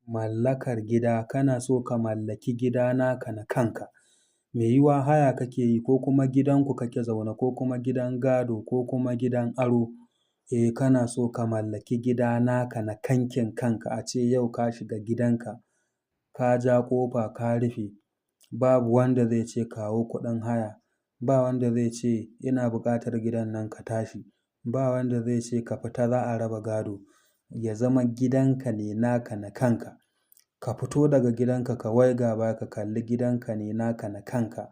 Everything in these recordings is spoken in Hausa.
mallakar gida, kana so ka mallaki gida naka na kanka. Mai yiwuwa haya kake yi ko kuma gidanku kake zaune ko kuma gidan gado ko kuma gidan aro. Kana so ka mallaki gida naka na kankin kanka. A ce yau ka shiga gidanka, ka ja ƙofa ka rufe, babu wanda zai ce kawo kuɗin haya, ba wanda zai ce ina buƙatar gidan nan ka tashi, ba wanda zai ce ka fita za a raba gado. Ya zama gidanka ne naka na kanka. Ka fito daga gidanka ka waiga baya ka kalli gidanka ne naka na kanka,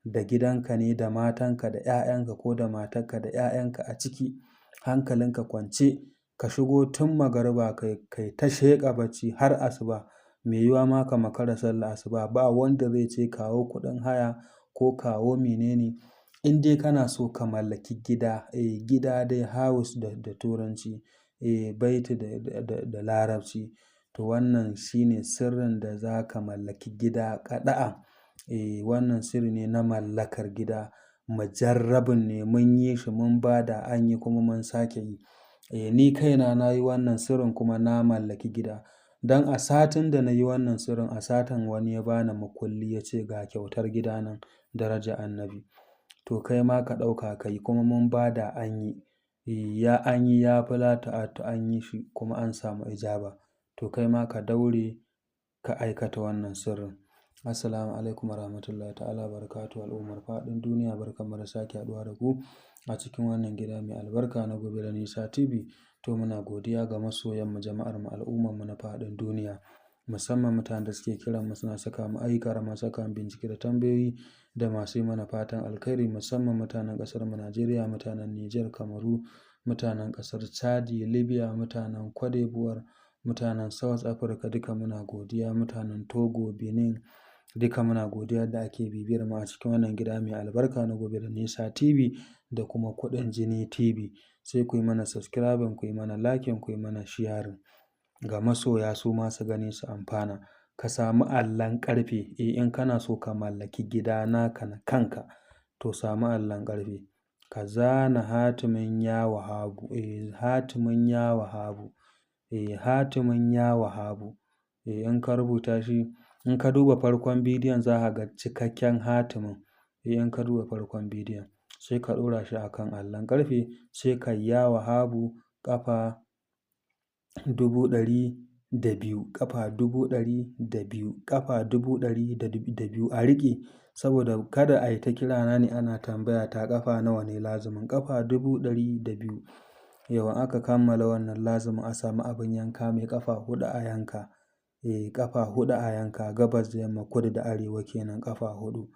da gidanka ne da matanka da 'ya'yanka ko da matarka da 'ya'yanka a ciki. Hankalinka kwance ka shigo tun magariba kai ta sheƙa bacci har asuba. Mai yiwuwa ma ka makara sallar asuba, ba wanda zai ce kawo kuɗin haya ko kawo menene. In dai kana so ka mallaki gida, gida dai house da Turanci, baiti da Larabci, to wannan shine sirrin da za ka mallaki gida ƙaɗa'an. Wannan sirri ne na mallakar gida. Mujarrabun ne, mun yi shi, mun bada, an yi kuma mun sake yi. Ni kaina na yi wannan sirrin kuma na mallaki gida. Don a satin da na yi wannan sirrin, a satin wani ya bani makulli ya ce ga kyautar gida nan, darajar annabi. To kai ma ka ɗauka ka yi kuma mun bada an yi. An yi ya fi lata'atu, an yi shi kuma an samu ijaba. To kai ma ka daure ka aikata wannan sirrin. Assalamu alaikum warahmatullahi ta'ala barakatuhu al'ummar faɗin duniya. Barkanmu da sake haɗuwa da ku a cikin wannan gida mai albarka na Gobe da Nisa TV. To muna godiya ga masoyanmu, jama'armu, al'ummarmu na faɗin duniya, musamman mutanen da suke kiran mu suna saka mu ayyuka, masu saka mu bincike da tambayoyi, da masu yi mana fatan alkhairi, musamman mutanen ƙasar mu Najeriya, mutanen Nijar, Kamaru, mutanen ƙasar Chadi, Libya, mutanen Cote d'Ivoire, mutanen South Africa, duka muna godiya, mutanen Togo, Benin, duka muna godiya da ake bibiyar mu a cikin wannan gida mai albarka na Gobe da Nisa TV da kuma Kuɗin Jini TV. Sai ku yi mana subscribing, ku yi mana liking, ku yi mana sharing ga masoya su ma su gani su amfana. Ka samu allon ƙarfe. In kana so ka mallaki gida naka na kanka, to samu allon ƙarfe. Ka zana hatimin ya Wahabu. Hatimin ya Wahabu. Hatimin ya Wahabu. In ka rubuta shi, in ka duba farkon bidiyon za ka ga cikakken hatimin. In ka duba farkon bidiyon, sai ka ɗora shi a kan allon ƙarfe, sai ka yi ya Wahabu ƙafa 100,200, ƙafa 100,200, ƙafa 100,200 a riƙe, saboda kada a yi ta kirana ne ana tambaya ta ƙafa nawa ne lazumin. Ƙafa 100,200. Yawan aka kammala wannan lazumin a samu abin yanka mai ƙafa 4 a yanka. Ƙafa 4 a yanka, gabas da yamma, kudu da arewa kenan, ƙafa 4.